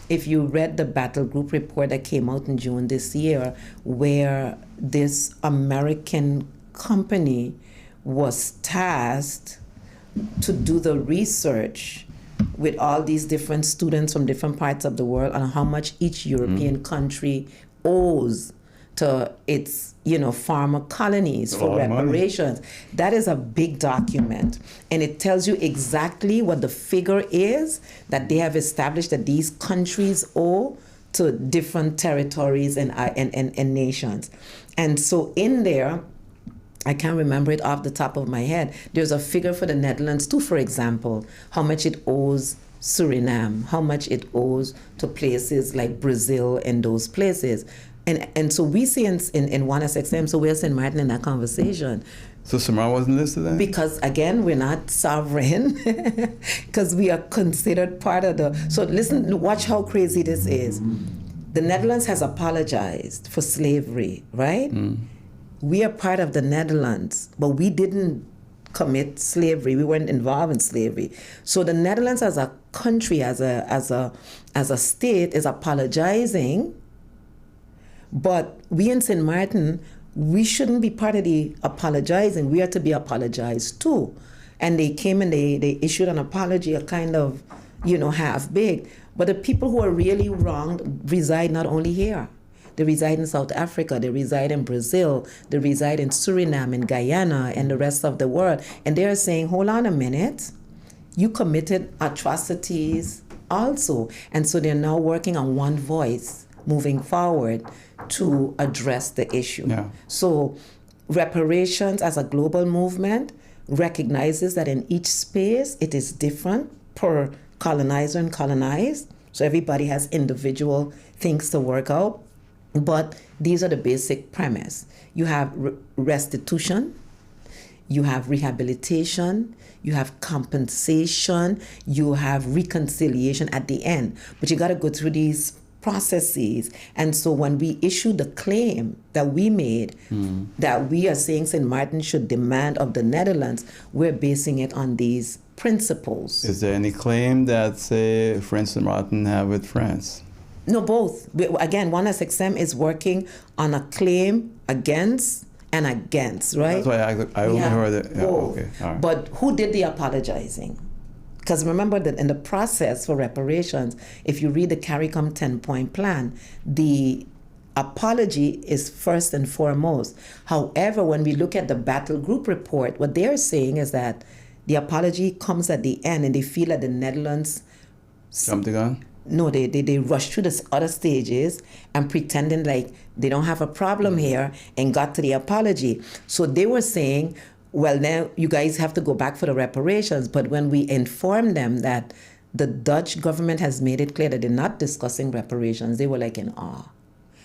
If you read the battle group report that came out in June this year, where this American company was tasked to do the research with all these different students from different parts of the world on how much each European country owes to its, former colonies for reparations. That is a big document, and it tells you exactly what the figure is that they have established that these countries owe to different territories and nations. And so in there, I can't remember it off the top of my head, there's a figure for the Netherlands too, for example, how much it owes Suriname, how much it owes to places like Brazil and those places. And so we see in 1SXM, so we're St. Martin in that conversation. So Samar wasn't listed then? Because again, we're not sovereign, because we are considered part of the, so listen, watch how crazy this is. The Netherlands has apologized for slavery, right? We are part of the Netherlands, but we didn't commit slavery. We weren't involved in slavery. So the Netherlands as a country, as a state, is apologizing. But we in St. Martin, we shouldn't be part of the apologizing. We are to be apologized too. And they came and they issued an apology, a kind of, half big. But the people who are really wronged reside not only here. They reside in South Africa, they reside in Brazil, they reside in Suriname and Guyana and the rest of the world. And they're saying, hold on a minute, you committed atrocities also. And so they're now working on one voice moving forward to address the issue. Yeah. So reparations as a global movement recognizes that in each space it is different per colonizer and colonized. So everybody has individual things to work out. But these are the basic premise. You have restitution, you have rehabilitation, you have compensation, you have reconciliation at the end. But you got to go through these processes. And so when we issue the claim that we made, that we are saying St. Martin should demand of the Netherlands, we're basing it on these principles. Is there any claim that, say, French St. Martin have with France? No, both. Again, 1SXM is working on a claim against and against, right? That's why I only heard it. Yeah, okay. All right. But who did the apologizing? Because remember that in the process for reparations, if you read the CARICOM 10-point plan, the apology is first and foremost. However, when we look at the battle group report, what they're saying is that the apology comes at the end, and they feel that the Netherlands jumped the gun? No, they rush through the other stages and pretending like they don't have a problem here and got to the apology. So they were saying, well, now you guys have to go back for the reparations. But when we informed them that the Dutch government has made it clear that they're not discussing reparations, they were like in awe.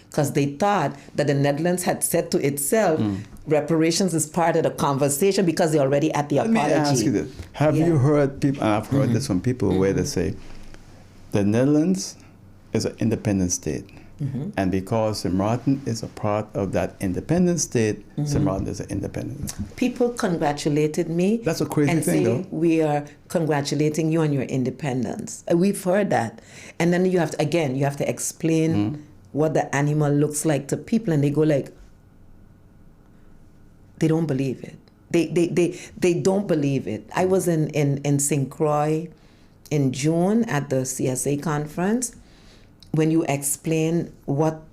Because they thought that the Netherlands had said to itself, reparations is part of the conversation because they're already at the apology. Let me ask you this. Have you heard people, and I've heard this from people, where they say, the Netherlands is an independent state. And because St. Maarten is a part of that independent state, St. Maarten is an independent. People congratulated me. That's a crazy and thing, say, though. we are congratulating you on your independence. We've heard that. And then you have to explain what the animal looks like to people, and they go like, they don't believe it. They don't believe it. I was in St. Croix in June at the CSA conference. When you explain what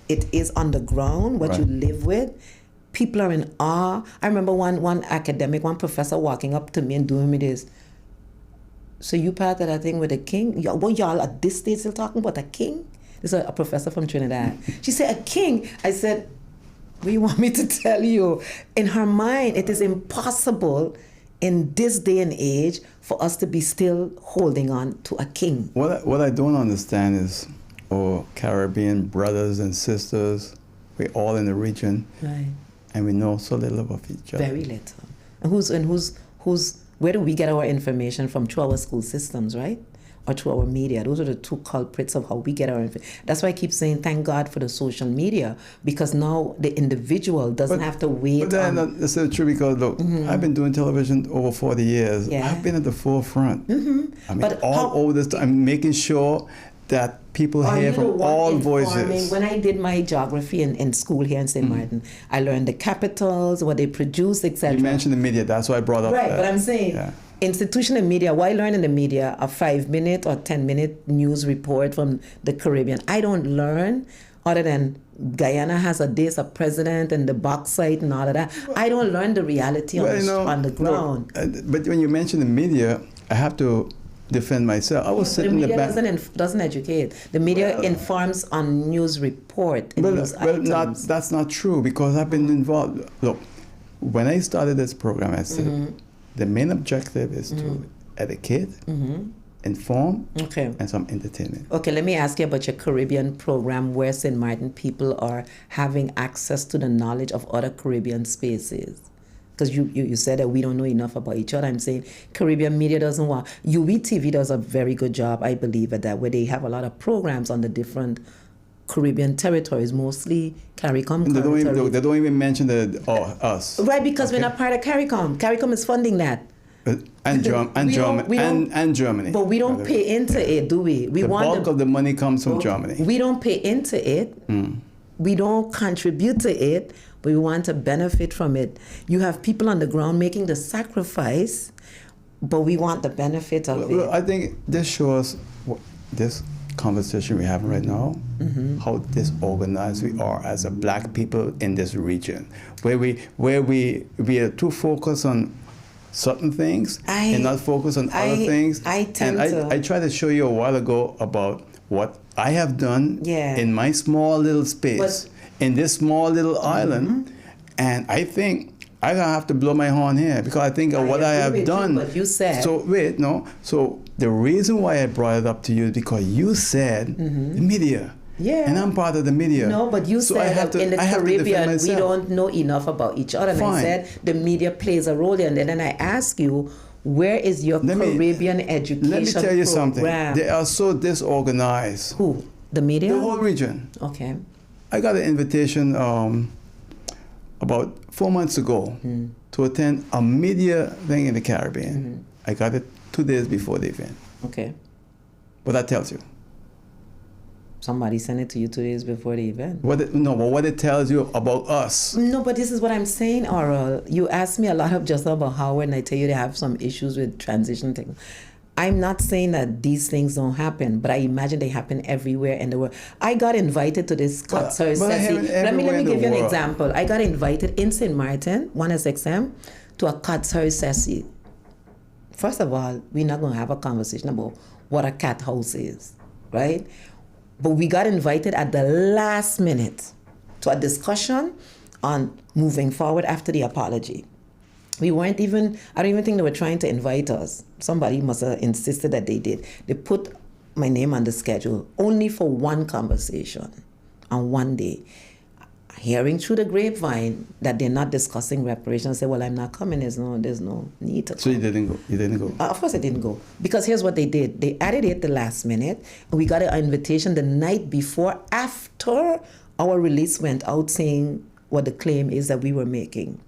it is on the ground, what you live with, people are in awe. I remember one academic, one professor walking up to me and doing me this. So you part of that thing with a king? Y'all at this stage still talking about a king? This is a professor from Trinidad. She said, a king? I said, what do you want me to tell you? In her mind, it is impossible in this day and age for us to be still holding on to a king. What I don't understand is, Caribbean brothers and sisters, we're all in the region, Right. and we know so little of each other. Very little. And who's where do we get our information from? Through our school systems, right? Or through our media. Those are the two culprits of how we get our information. That's why I keep saying thank God for the social media, because now the individual doesn't have to wait. But then that's not true, because look, I've been doing television over 40 years. Yeah. I've been at the forefront. I mean, But over this time, making sure that people hear from all voices. When I did my geography in school here in St. Maarten, I learned the capitals, what they produce, etc. You mentioned the media, that's why I brought up Right, that. but I'm saying institutional media, why learn in the media a 5-minute or 10-minute news report from the Caribbean? I don't learn other than Guyana has a president and the bauxite and all of that. I don't learn the reality on the ground. But when you mention the media, I have to defend myself. I was sitting in the back. The media doesn't educate. The media informs on news report and news items. That's not true, because I've been involved. Look, when I started this program, I said the main objective is to educate, inform, and some entertainment. Okay, let me ask you about your Caribbean program, where St. Maarten people are having access to the knowledge of other Caribbean spaces. Because you said that we don't know enough about each other. I'm saying Caribbean media doesn't want. UWTV does a very good job, I believe, at that, where they have a lot of programs on the different Caribbean territories, mostly CARICOM. They don't even mention us. Right, because we're not part of CARICOM. CARICOM is funding that. And Germany. But we don't pay into it, do we? The bulk of the money comes from Germany. We don't pay into it. We don't contribute to it, but we want to benefit from it. You have people on the ground making the sacrifice, but we want the benefit of it. I think this shows this conversation we're having right now, how disorganized we are as a black people in this region, where we are too focused on certain things and not focus on other things. I tried to show you a while ago about what I have done in my small little space, in this small little island, and I think I'm gonna have to blow my horn here, because I think of what I have done. But you said. So the reason why I brought it up to you is because you said the media. Yeah. And I'm part of the media. No, but you said in the Caribbean we don't know enough about each other. And I said the media plays a role there. And then I ask you, where is your Caribbean education program? Let me tell you something. They are so disorganized. Who? The media? The whole region. Okay. I got an invitation about 4 months ago to attend a media thing in the Caribbean. I got it 2 days before the event. Okay. What that tells you? Somebody sent it to you 2 days before the event. But what it tells you about us. No, but this is what I'm saying, Oral. You asked me a lot of just about Howard, and I tell you they have some issues with transition things. I'm not saying that these things don't happen, but I imagine they happen everywhere in the world. I got invited to this concert. Let me give you an example. I got invited in St. Maarten, 1SXM, to a concert session. First of all, we're not going to have a conversation about what a cat house is, right? But we got invited at the last minute to a discussion on moving forward after the apology. We weren't even, I don't even think they were trying to invite us. Somebody must have insisted that they did. They put my name on the schedule only for one conversation on one day. Hearing through the grapevine that they're not discussing reparations, I said, well, I'm not coming. There's no need to come. So you didn't go? You didn't go? Of course I didn't go. Because here's what they did. They added it the last minute. And we got an invitation the night before, after our release went out, saying what the claim is that we were making.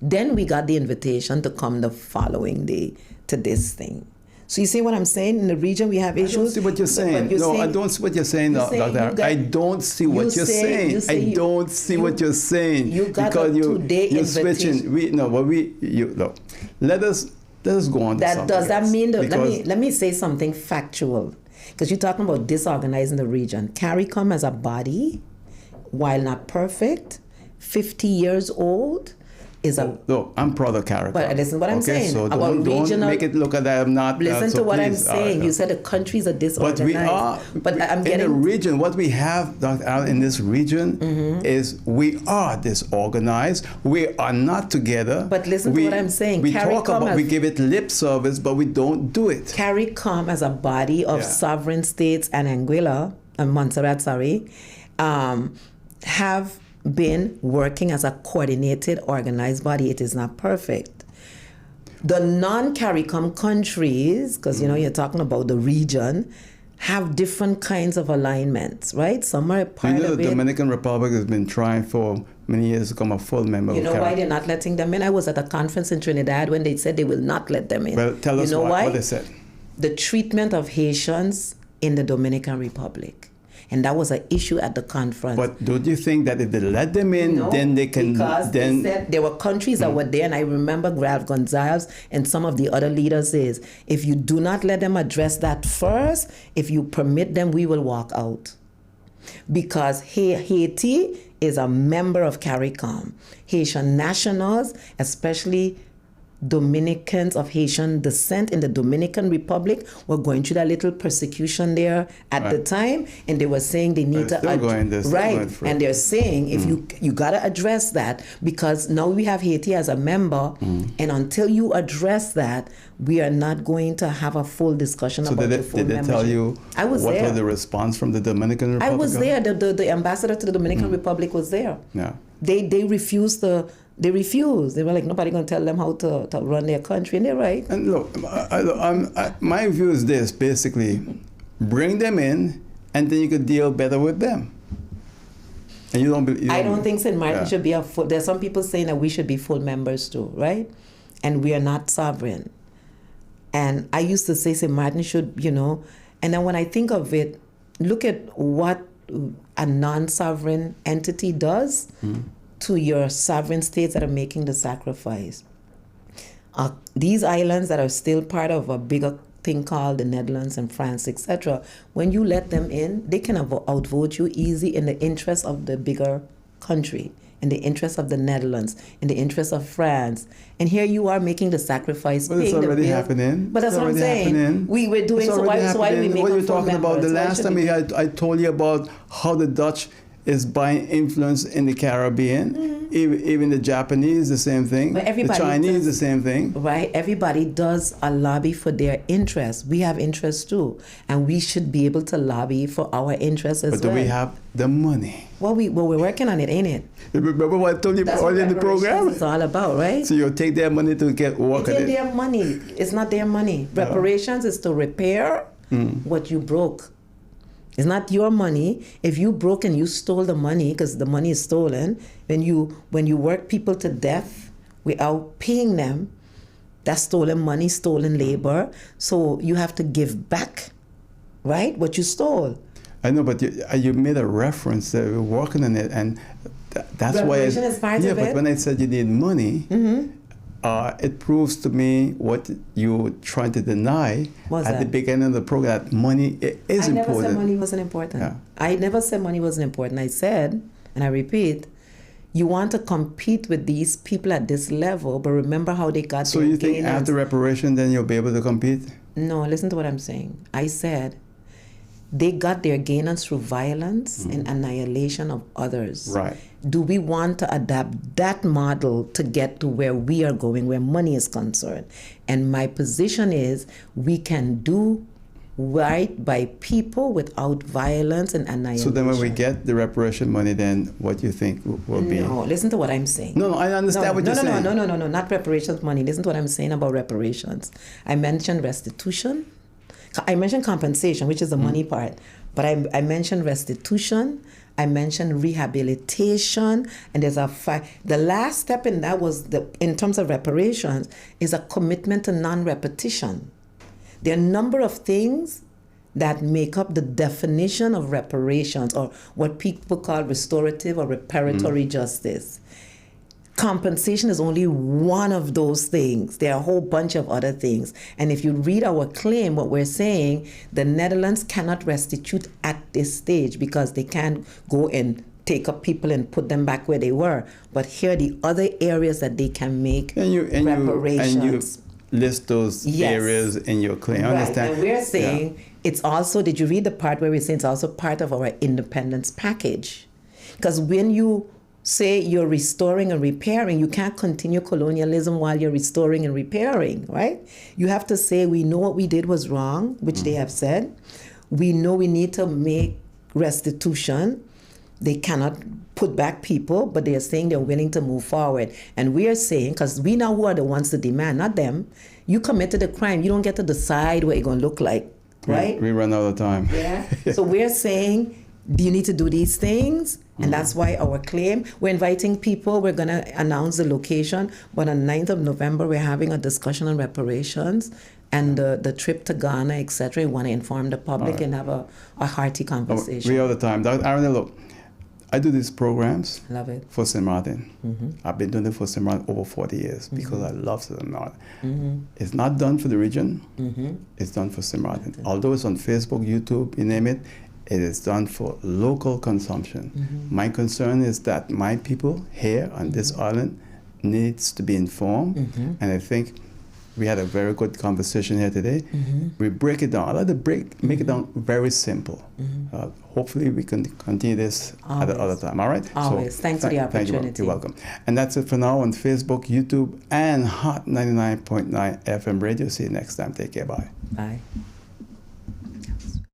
Then we got the invitation to come the following day to this thing. So you see what I'm saying? In the region, we have issues. I don't see what you're saying. I don't see what you're saying, Doctor. I don't see what you're saying. I don't see what you're saying. You got a two-day you're invitation. Switching. Let us go on. Does that mean let me say something factual, because you're talking about disorganizing the region. CARICOM as a body, while not perfect, 50 years old. Look, I'm proud of CARICOM. But listen to what I'm saying. So about don't make it look at that I'm not. Listen to what I'm saying. You said the countries are disorganized. But I'm getting in the region. What we have, Dr. Allen, in this region is we are disorganized. We are not together. But listen to what I'm saying. We talk about, we give it lip service, but we don't do it. CARICOM as a body of sovereign states and Anguilla and Montserrat, have been working as a coordinated, organized body. It is not perfect. The non-CARICOM countries, because you're talking about the region, have different kinds of alignments, right? Some are part of it. The Dominican Republic has been trying for many years to become a full member of CARICOM. You know why they're not letting them in? I was at a conference in Trinidad when they said they will not let them in. Well, tell us what they said. The treatment of Haitians in the Dominican Republic. And that was an issue at the conference. But don't you think that if they let them in, then they can... Because they said there were countries that were there, and I remember Ralph Gonzalez and some of the other leaders is, if you do not let them address that first, if you permit them, we will walk out. Because Haiti is a member of CARICOM. Haitian nationals, especially Dominicans of Haitian descent in the Dominican Republic, were going through that little persecution there at the time, and they were saying they need to and they're saying if you gotta address that, because now we have Haiti as a member, and until you address that, we are not going to have a full discussion about the full membership. Did they tell you what was the response from the Dominican Republic? I was there. The ambassador to the Dominican Republic was there. Yeah. They refused to. They refused. They were like, nobody going to tell them how to run their country, and they're right. And look, my view is this, basically, bring them in, and then you could deal better with them. And you don't believe... I don't think St. Martin should be a full... There's some people saying that we should be full members too, right? And we are not sovereign. And I used to say St. Martin should, and then when I think of it, look at what a non-sovereign entity does to your sovereign states that are making the sacrifice. These islands that are still part of a bigger thing called the Netherlands and France, etc., when you let them in, they can outvote you easy in the interest of the bigger country, in the interest of the Netherlands, in the interest of France. And here you are making the sacrifice. But it's already happening. But that's what I'm saying. We were doing, so why do we make what them you're talking about? The last time I told you about how the Dutch is buying influence in the Caribbean. Even the Japanese, the same thing. The Chinese, the same thing. Right. Everybody does a lobby for their interests. We have interests too. And we should be able to lobby for our interests as well. But do we have the money? Well, we're working on it, ain't it? Remember what I told you earlier in the program? It's all about, right? So you take their money to get work on it. It's their money. It's not their money. Reparations is to repair what you broke. It's not your money. If you broke and you stole the money, because the money is stolen, when you work people to death without paying them, that's stolen money, stolen labor. So you have to give back, right, what you stole. I know, but you made a reference that we're working on it, and that's why. Reparation is part of it. Yeah, but when I said you need money, it proves to me what you tried to deny at the beginning of the program, that money is important. I never said money wasn't important. Yeah. I never said money wasn't important. I said, and I repeat, you want to compete with these people at this level, but remember how they got So you think after reparation, then you'll be able to compete? No, listen to what I'm saying. I said they got their gains through violence and annihilation of others. Right. do we want to adapt that model to get to where we are going, where money is concerned? And my position is we can do right by people without violence and annihilation. So then when we get the reparation money, then what do you think will be? No, listen to what I'm saying. No, I understand what you're saying. No, not reparations money. Listen to what I'm saying about reparations. I mentioned restitution. I mentioned compensation, which is the money part. But I mentioned restitution. I mentioned rehabilitation. And there's the last step in that was, in terms of reparations, is a commitment to non-repetition. There are a number of things that make up the definition of reparations, or what people call restorative or reparatory justice. Compensation is only one of those things. There are a whole bunch of other things. And if you read our claim, what we're saying, the Netherlands cannot restitute at this stage because they can't go and take up people and put them back where they were. But here are the other areas that they can make reparations. And you list those areas in your claim. I understand. And we're saying it's also, did you read the part where we're saying it's also part of our independence package? Because when you say you're restoring and repairing, you can't continue colonialism while you're restoring and repairing, right? You have to say, we know what we did was wrong, which they have said. We know we need to make restitution. They cannot put back people, but they are saying they're willing to move forward. And we are saying, because we know who are the ones to demand, not them. You committed a crime, you don't get to decide what you're going to look like, right? We run out of time. Yeah. So we're saying, do you need to do these things? And that's why our claim, we're inviting people, we're going to announce the location, but on 9th of November, we're having a discussion on reparations and the trip to Ghana, etc. We want to inform the public and have a hearty conversation. We have the time. Dr. Arrindell, look, I do these programs for St. Martin. I've been doing it for St. Martin over 40 years because I love St. Martin. It's not done for the region. It's done for St. Martin. Although it's on Facebook, YouTube, you name it, it is done for local consumption. My concern is that my people here on this island needs to be informed. And I think we had a very good conversation here today. We break it down. I like to make it down very simple. Hopefully we can continue this at the other time. All right? Always. Thanks for the opportunity. You're welcome. And that's it for now on Facebook, YouTube, and Hot 99.9 FM radio. See you next time. Take care. Bye. Bye.